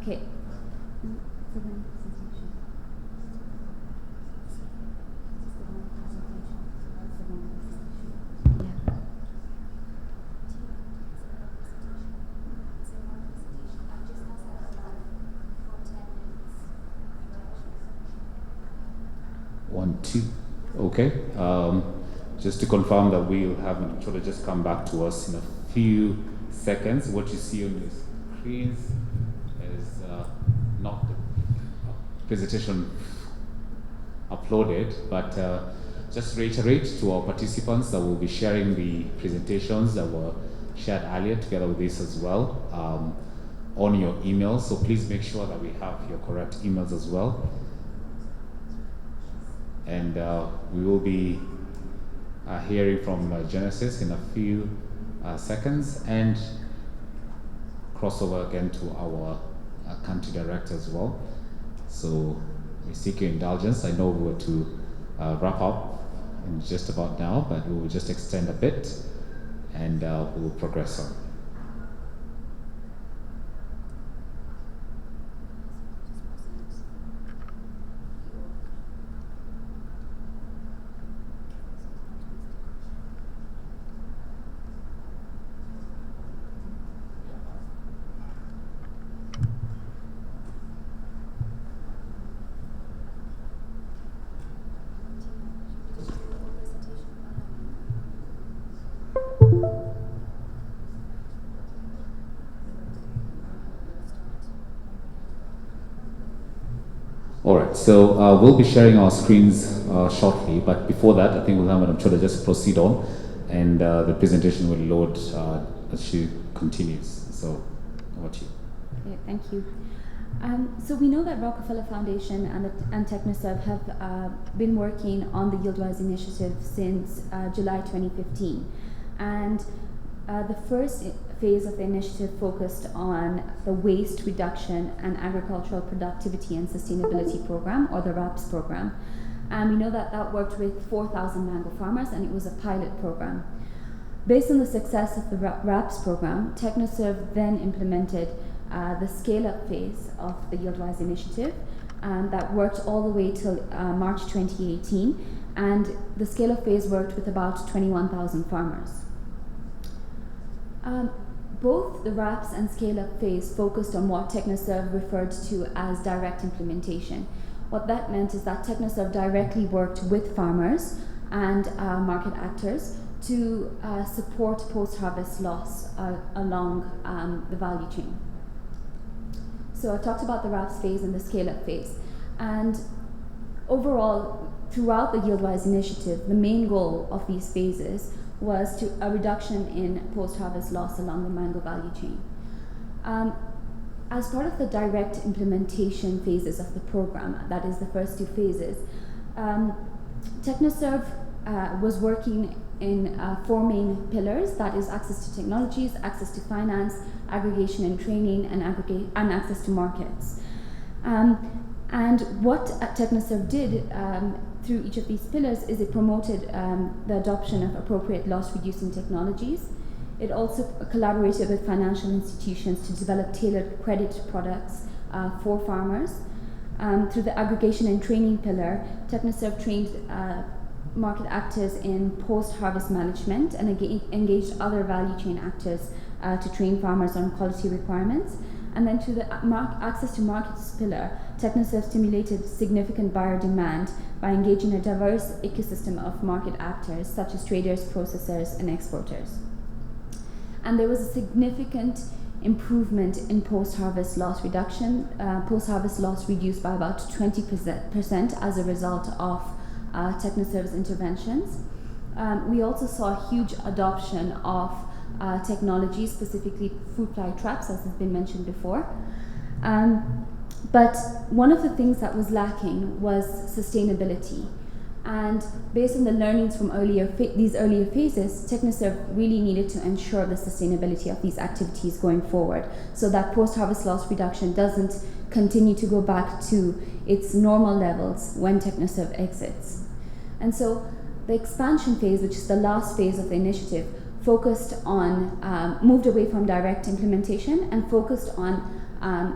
Okay. One, two. Okay. Just to confirm that we'll have Mchola just come back to us in a few seconds. What you see on your screens is not the presentation uploaded, but just reiterate to our participants that we'll be sharing the presentations that were shared earlier together with this as well on your emails. So please make sure that we have your correct emails as well. And we will be hearing from Genesis in a few seconds, and crossover again to our country director as well. So we seek your indulgence. I know we were to wrap up in just about now, but we will just extend a bit and we will progress on. All right, so we'll be sharing our screens shortly, but before that, I think we'll have Madam Chola just proceed on, and the presentation will load as she continues. So, over to you. Okay, thank you. So we know that Rockefeller Foundation and Technoserve have been working on the YieldWise initiative since July 2015, and the first phase of the initiative focused on the Waste Reduction and Agricultural Productivity and Sustainability Program, or the RAPS program. And we know that that worked with 4,000 mango farmers, and it was a pilot program. Based on the success of the RAPS program, Technoserve then implemented the scale-up phase of the YieldWise initiative that worked all the way till March 2018, and the scale-up phase worked with about 21,000 farmers. Both the RAPS and scale-up phase focused on what Technoserve referred to as direct implementation. What that meant is that Technoserve directly worked with farmers and market actors to support post-harvest loss along the value chain. So I've talked about the RAPS phase and the scale-up phase. And overall, throughout the YieldWise initiative, the main goal of these phases was a reduction in post-harvest loss along the mango value chain. As part of the direct implementation phases of the program, that is the first two phases, Technoserve was working in four main pillars, that is access to technologies, access to finance, aggregation and training, and access to markets. And what Technoserve did through each of these pillars is it promoted the adoption of appropriate loss-reducing technologies. It also collaborated with financial institutions to develop tailored credit products for farmers. Through the aggregation and training pillar, Technoserve trained market actors in post-harvest management and engaged other value chain actors to train farmers on quality requirements. And then to the access to markets pillar, Technoserve stimulated significant buyer demand by engaging a diverse ecosystem of market actors such as traders, processors, and exporters. And there was a significant improvement in post-harvest loss reduction. Post-harvest loss reduced by about 20% as a result of Technoserve's interventions. We also saw a huge adoption of technology, specifically fruit fly traps, as has been mentioned before. But one of the things that was lacking was sustainability. And based on the learnings from these earlier phases, Technoserve really needed to ensure the sustainability of these activities going forward, so that post-harvest loss reduction doesn't continue to go back to its normal levels when Technoserve exits. And so the expansion phase, which is the last phase of the initiative, moved away from direct implementation and focused on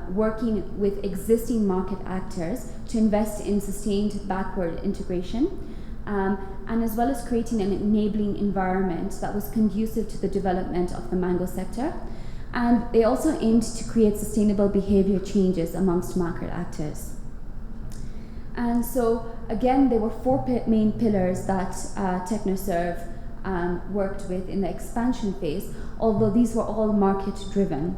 working with existing market actors to invest in sustained backward integration, and as well as creating an enabling environment that was conducive to the development of the mango sector. And they also aimed to create sustainable behavior changes amongst market actors. And so, again, there were four main pillars that Technoserve worked with in the expansion phase, although these were all market-driven.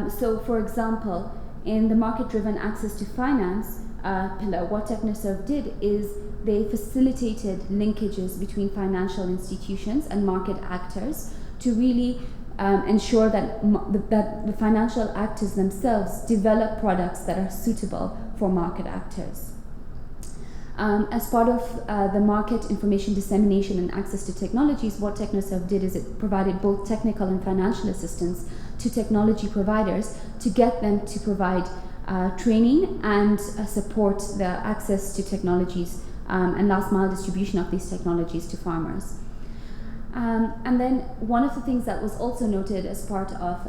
So, for example, in the market-driven access to finance pillar, what Technoserve did is they facilitated linkages between financial institutions and market actors to really ensure that that the financial actors themselves develop products that are suitable for market actors. As part of the market information dissemination and access to technologies, what Technoserve did is it provided both technical and financial assistance to technology providers to get them to provide training and support the access to technologies and last mile distribution of these technologies to farmers. And then one of the things that was also noted as part of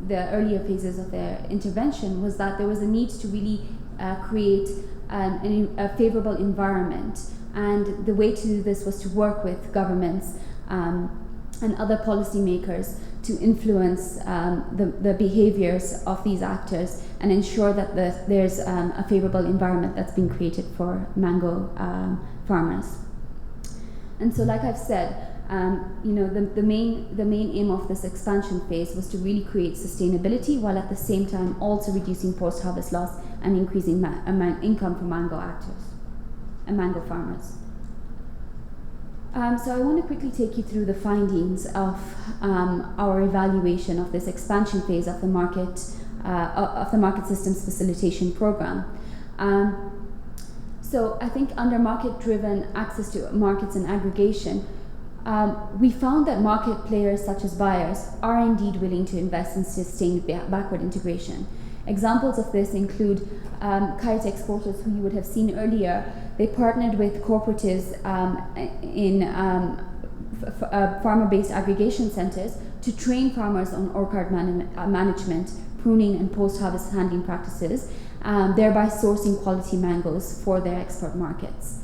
the earlier phases of their intervention was that there was a need to really create a favorable environment. And the way to do this was to work with governments and other policymakers to influence the behaviors of these actors and ensure that there's a favorable environment that's been created for mango farmers. And so, like I've said, the main aim of this expansion phase was to really create sustainability while at the same time also reducing post-harvest loss and increasing income for mango actors and mango farmers. So I want to quickly take you through the findings of our evaluation of this expansion phase of the market systems facilitation program. So I think under market-driven access to markets and aggregation, we found that market players such as buyers are indeed willing to invest in sustained backward integration. Examples of this include kite exporters who you would have seen earlier. They partnered with cooperatives in farmer-based aggregation centers to train farmers on orchard management, pruning and post-harvest handling practices, thereby sourcing quality mangoes for their export markets.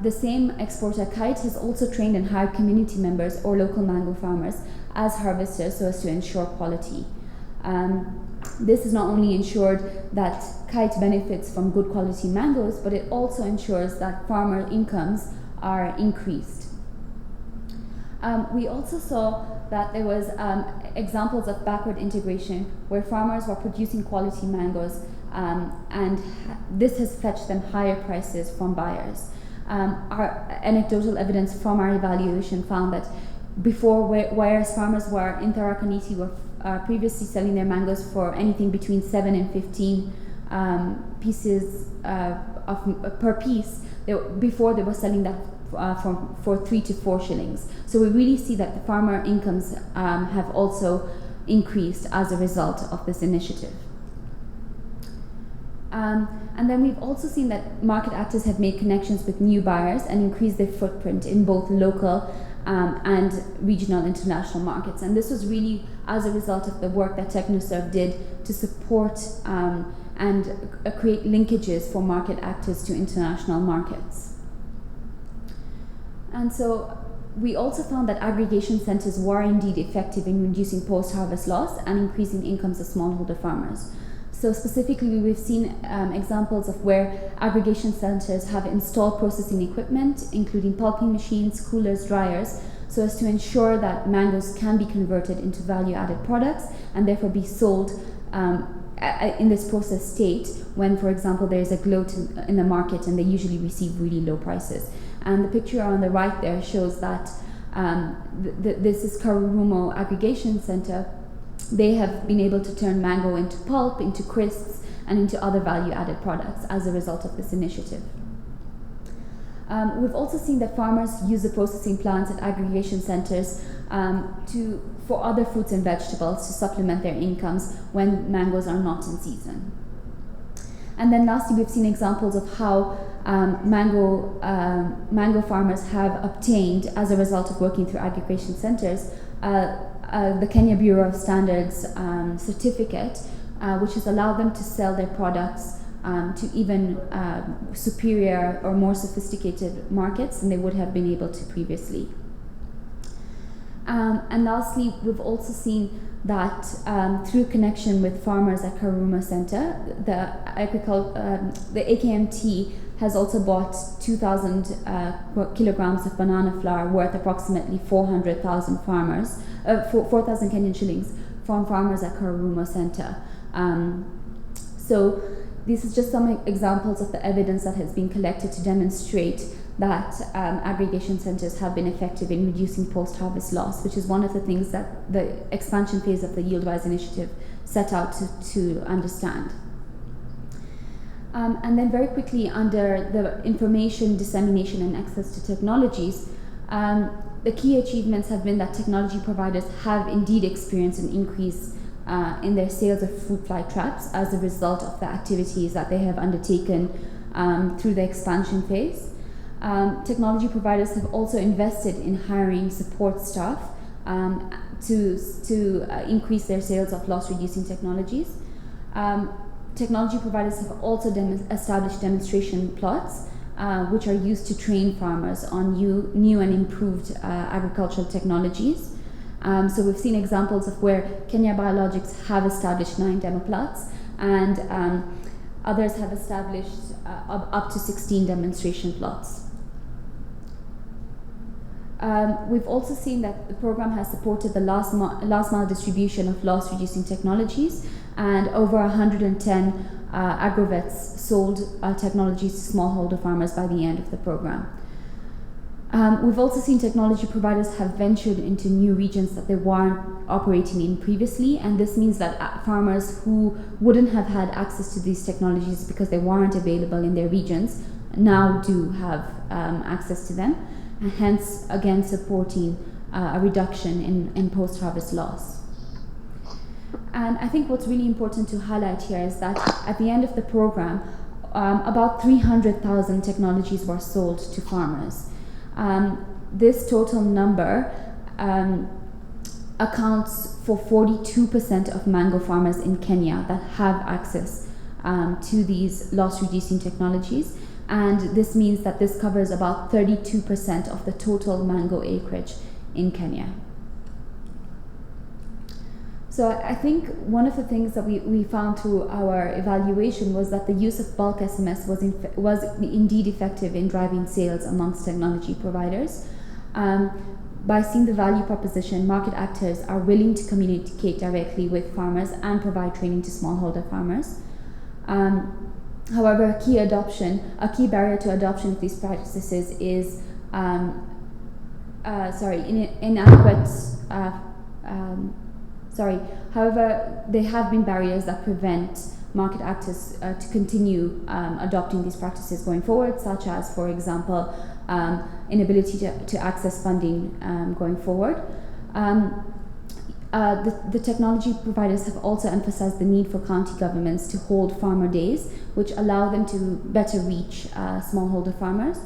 The same exporter Kite has also trained and hired community members or local mango farmers as harvesters so as to ensure quality. This has not only ensured that Kite benefits from good quality mangoes, but it also ensures that farmer incomes are increased. We also saw that there was examples of backward integration where farmers were producing quality mangoes and this has fetched them higher prices from buyers. Our anecdotal evidence from our evaluation found that before, whereas farmers were in Tarakaniti were previously selling their mangoes for anything between 7 and 15 pieces per piece, before they were selling that for 3 to 4 shillings. So we really see that the farmer incomes have also increased as a result of this initiative. And then we've also seen that market actors have made connections with new buyers and increased their footprint in both local and regional international markets. And this was really as a result of the work that Technoserve did to support and create linkages for market actors to international markets. And so we also found that aggregation centers were indeed effective in reducing post-harvest loss and increasing incomes of smallholder farmers. So specifically, we've seen examples of where aggregation centers have installed processing equipment, including pulping machines, coolers, dryers, so as to ensure that mangoes can be converted into value-added products and therefore be sold in this process state when, for example, there is a glut in the market and they usually receive really low prices. And the picture on the right there shows that this is Karurumo Aggregation Center. They have been able to turn mango into pulp, into crisps, and into other value-added products as a result of this initiative. We've also seen that farmers use the processing plants at aggregation centers for other fruits and vegetables to supplement their incomes when mangoes are not in season. And then lastly, we've seen examples of how mango farmers have obtained, as a result of working through aggregation centers, the Kenya Bureau of Standards certificate, which has allowed them to sell their products to even superior or more sophisticated markets than they would have been able to previously. And lastly, we've also seen that through connection with farmers at Karuma Center, the AKMT has also bought 2,000 kilograms of banana flour worth approximately 400,000 farmers, 4,000 Kenyan shillings from farmers at Karuma Center. So this is just some examples of the evidence that has been collected to demonstrate that aggregation centers have been effective in reducing post-harvest loss, which is one of the things that the expansion phase of the YieldWise initiative set out to understand. And then very quickly, under the information dissemination and access to technologies, the key achievements have been that technology providers have indeed experienced an increase in their sales of fruit fly traps as a result of the activities that they have undertaken through the expansion phase. Technology providers have also invested in hiring support staff to increase their sales of loss-reducing technologies. Technology providers have also established demonstration plots, which are used to train farmers on new and improved agricultural technologies. So we've seen examples of where Kenya Biologics have established 9 demo plots, and others have established up to 16 demonstration plots. We've also seen that the program has supported the last mile distribution of loss-reducing technologies, and over 110 agrovets sold technologies to smallholder farmers by the end of the program. We've also seen technology providers have ventured into new regions that they weren't operating in previously, and this means that farmers who wouldn't have had access to these technologies because they weren't available in their regions now do have access to them, and hence again supporting a reduction in post-harvest loss. And I think what's really important to highlight here is that at the end of the program, about 300,000 technologies were sold to farmers. This total number accounts for 42% of mango farmers in Kenya that have access to these loss-reducing technologies, and this means that this covers about 32% of the total mango acreage in Kenya. So I think one of the things that we found through our evaluation was that the use of bulk SMS was indeed effective in driving sales amongst technology providers. By seeing the value proposition, market actors are willing to communicate directly with farmers and provide training to smallholder farmers. However, a key barrier to adoption of these practices is inadequate. However, there have been barriers that prevent market actors to continue adopting these practices going forward, such as, for example, inability to access funding going forward. The technology providers have also emphasized the need for county governments to hold farmer days, which allow them to better reach smallholder farmers.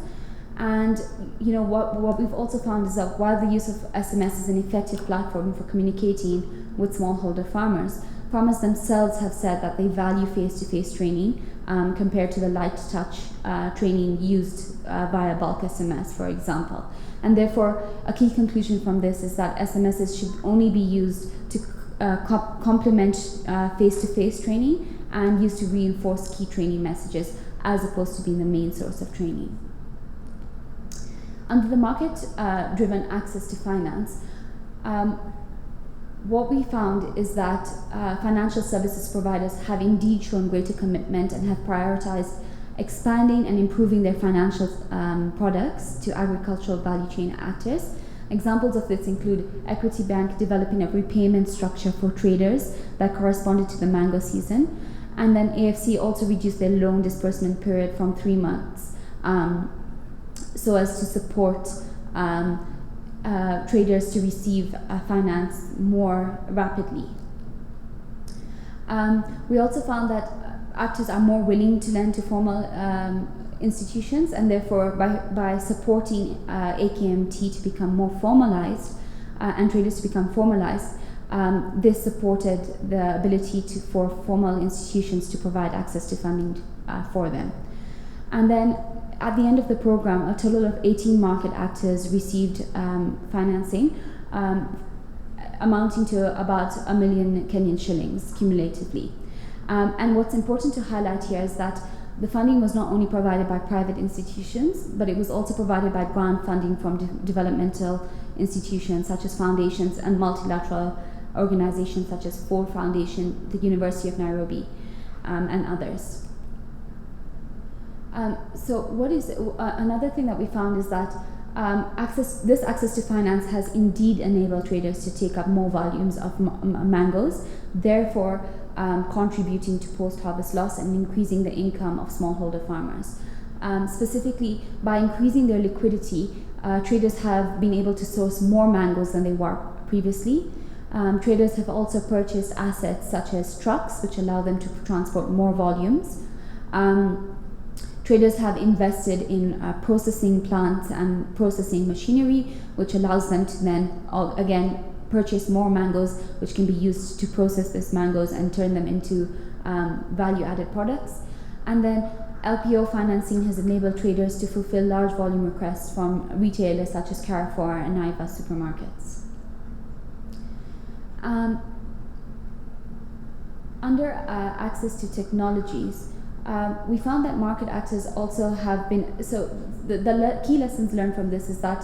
And what we've also found is that while the use of SMS is an effective platform for communicating with smallholder farmers, farmers themselves have said that they value face-to-face training compared to the light touch training used via bulk SMS, for example. And therefore, a key conclusion from this is that SMSs should only be used to complement face-to-face training and used to reinforce key training messages as opposed to being the main source of training. Under the market-driven access to finance, what we found is that financial services providers have indeed shown greater commitment and have prioritized expanding and improving their financial products to agricultural value chain actors. Examples of this include Equity Bank developing a repayment structure for traders that corresponded to the mango season, and then AFC also reduced their loan disbursement period from 3 months so as to support traders to receive finance more rapidly. We also found that actors are more willing to lend to formal institutions, and therefore by supporting AKMT to become more formalized and traders to become formalized, this supported the ability for formal institutions to provide access to funding for them. And then at the end of the program, a total of 18 market actors received financing amounting to about 1 million Kenyan shillings cumulatively. And what's important to highlight here is that the funding was not only provided by private institutions, but it was also provided by grant funding from developmental institutions such as foundations and multilateral organizations such as Ford Foundation, the University of Nairobi, and others. So what is another thing that we found is that this access to finance has indeed enabled traders to take up more volumes of mangoes, therefore contributing to post-harvest loss and increasing the income of smallholder farmers. Specifically, by increasing their liquidity, traders have been able to source more mangoes than they were previously. Traders have also purchased assets such as trucks, which allow them to transport more volumes. Traders have invested in processing plants and processing machinery, which allows them to then, again, purchase more mangoes, which can be used to process these mangoes and turn them into value-added products. And then LPO financing has enabled traders to fulfill large volume requests from retailers such as Carrefour and Naivas supermarkets. Under access to technologies, we found that market actors also have been, so the key lessons learned from this is that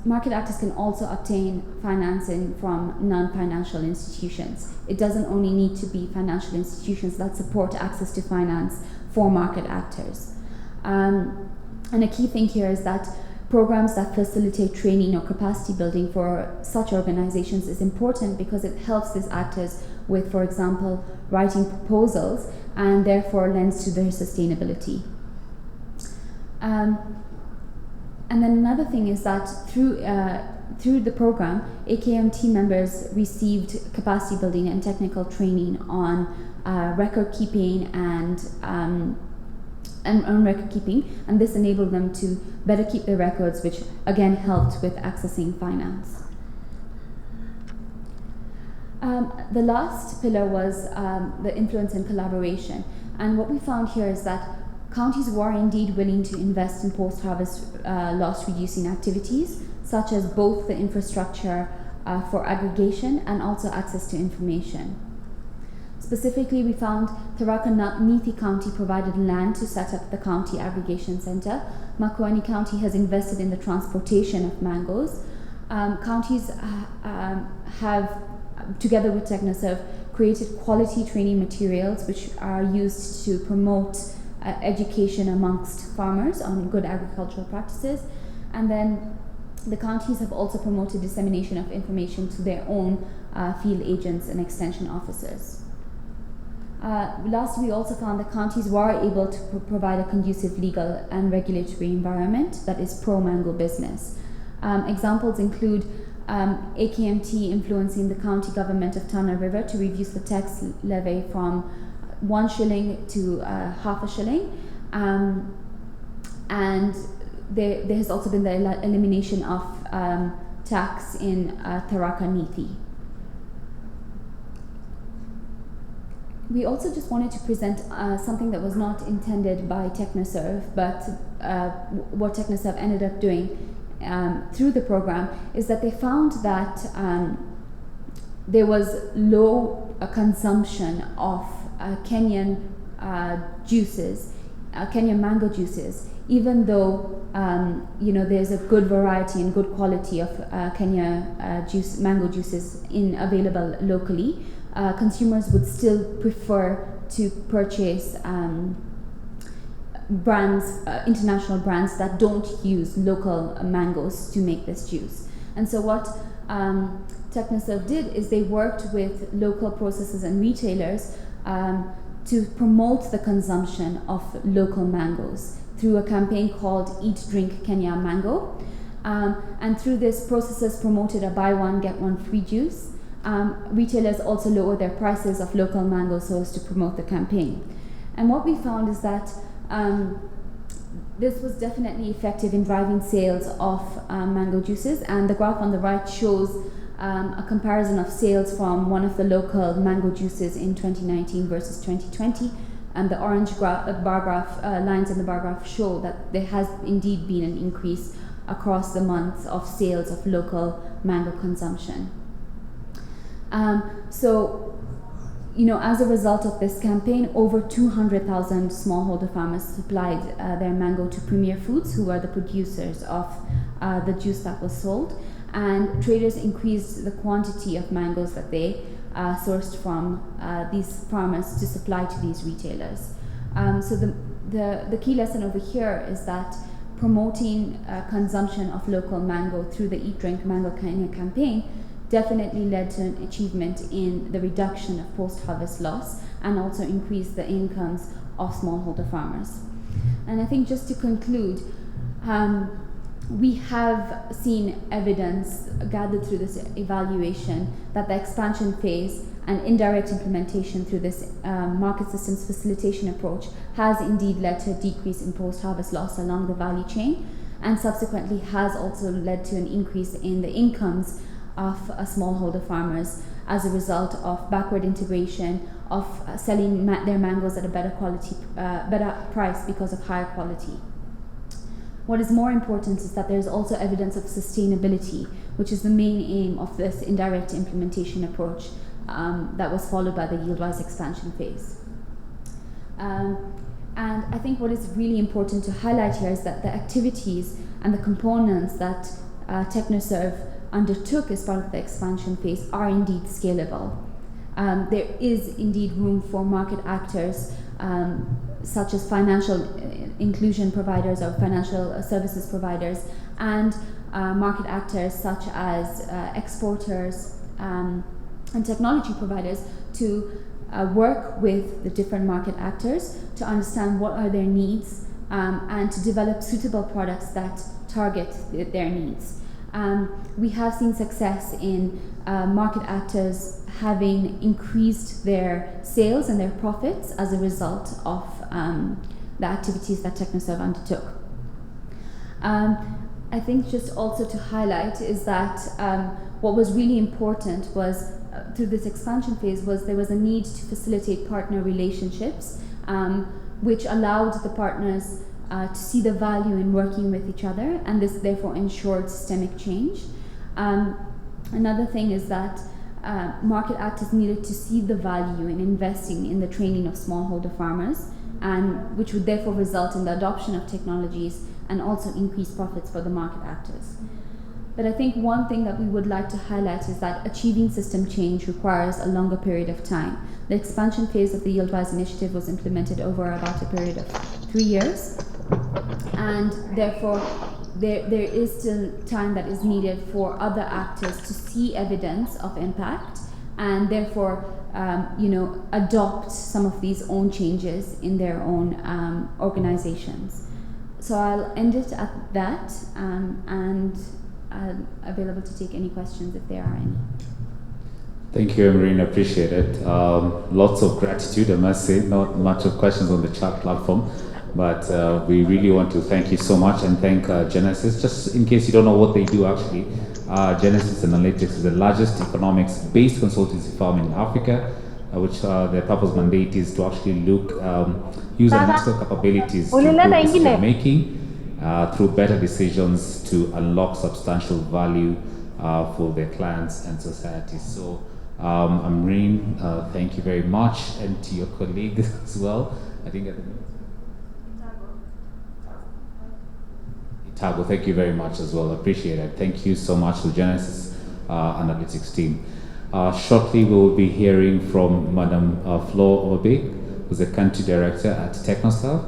market actors can also obtain financing from non-financial institutions. It doesn't only need to be financial institutions that support access to finance for market actors. And a key thing here is that programs that facilitate training or capacity building for such organizations is important because it helps these actors with, for example, writing proposals and therefore lends to their sustainability. And then another thing is that through the program, AKM team members received capacity building and technical training on record keeping and record keeping, and this enabled them to better keep their records, which again helped with accessing finance. The last pillar was the influence and collaboration, and what we found here is that counties were indeed willing to invest in post-harvest loss-reducing activities, such as both the infrastructure for aggregation and also access to information. Specifically, we found Tharaka Nithi County provided land to set up the county aggregation center. Makueni County has invested in the transportation of mangoes. Counties have, together with Technoserve, created quality training materials which are used to promote education amongst farmers on good agricultural practices. And then the counties have also promoted dissemination of information to their own field agents and extension officers. Lastly, we also found that counties were able to provide a conducive legal and regulatory environment that is pro-mango business. Examples include AKMT influencing the county government of Tana River to reduce the tax levy from 1 shilling to half a shilling. And there has also been the elimination of tax in Tharaka Nithi. We also just wanted to present something that was not intended by Technoserve, but what Technoserve ended up doing through the program is that they found that there was low consumption of Kenyan juices, Kenyan mango juices, even though there's a good variety and good quality of Kenya mango juices available locally. Consumers would still prefer to purchase international brands that don't use local mangoes to make this juice. And so what Technoserve did is they worked with local processors and retailers to promote the consumption of local mangoes through a campaign called Eat, Drink Kenya Mango. And through this, processors promoted a buy one, get one free juice. Retailers also lowered their prices of local mango so as to promote the campaign. And what we found is that this was definitely effective in driving sales of mango juices, and the graph on the right shows a comparison of sales from one of the local mango juices in 2019 versus 2020. And the orange bar graph lines in the bar graph show that there has indeed been an increase across the months of sales of local mango consumption. As a result of this campaign, over 200,000 smallholder farmers supplied their mango to Premier Foods, who are the producers of the juice that was sold, and traders increased the quantity of mangoes that they sourced from these farmers to supply to these retailers. So the key lesson over here is that promoting consumption of local mango through the Eat Drink Mango Kenya campaign definitely led to an achievement in the reduction of post-harvest loss and also increased the incomes of smallholder farmers. And I think just to conclude, we have seen evidence gathered through this evaluation that the expansion phase and indirect implementation through this market systems facilitation approach has indeed led to a decrease in post-harvest loss along the value chain, and subsequently has also led to an increase in the incomes of smallholder farmers as a result of backward integration, of selling their mangoes at a better price because of higher quality. What is more important is that there is also evidence of sustainability, which is the main aim of this indirect implementation approach that was followed by the YieldWise expansion phase. And I think what is really important to highlight here is that the activities and the components that Technoserve undertook as part of the expansion phase are indeed scalable. There is indeed room for market actors such as financial inclusion providers or financial services providers, and market actors such as exporters and technology providers to work with the different market actors to understand what are their needs and to develop suitable products that target their needs. We have seen success in market actors having increased their sales and their profits as a result of the activities that Technoserve undertook. I think just also to highlight is that what was really important was through this expansion phase was there was a need to facilitate partner relationships, which allowed the partners to see the value in working with each other, and this therefore ensured systemic change. Another thing is that market actors needed to see the value in investing in the training of smallholder farmers, and which would therefore result in the adoption of technologies and also increase profits for the market actors. But I think one thing that we would like to highlight is that achieving system change requires a longer period of time. The expansion phase of the YieldWise initiative was implemented over about a period of 3 years, and therefore there is still time that is needed for other actors to see evidence of impact and therefore adopt some of these own changes in their own organizations. So I'll end it at that, and I'm available to take any questions if there are any. Thank you, Emery, appreciate it. Lots of gratitude, I must say. Not much of questions on the chat platform, but we really want to thank you so much and thank Genesis. Just in case you don't know what they do actually, Genesis Analytics is the largest economics-based consultancy firm in Africa, which their purpose mandate is to actually use analytical capabilities to improve decision making through better decisions to unlock substantial value for their clients and society. So Amreen, thank you very much, and to your colleague as well. I think at the Itago, thank you very much as well. Appreciate it. Thank you so much to the Genesis Analytics team. Shortly, we will be hearing from Madam Flo Obe, who's the country director at Technoserve.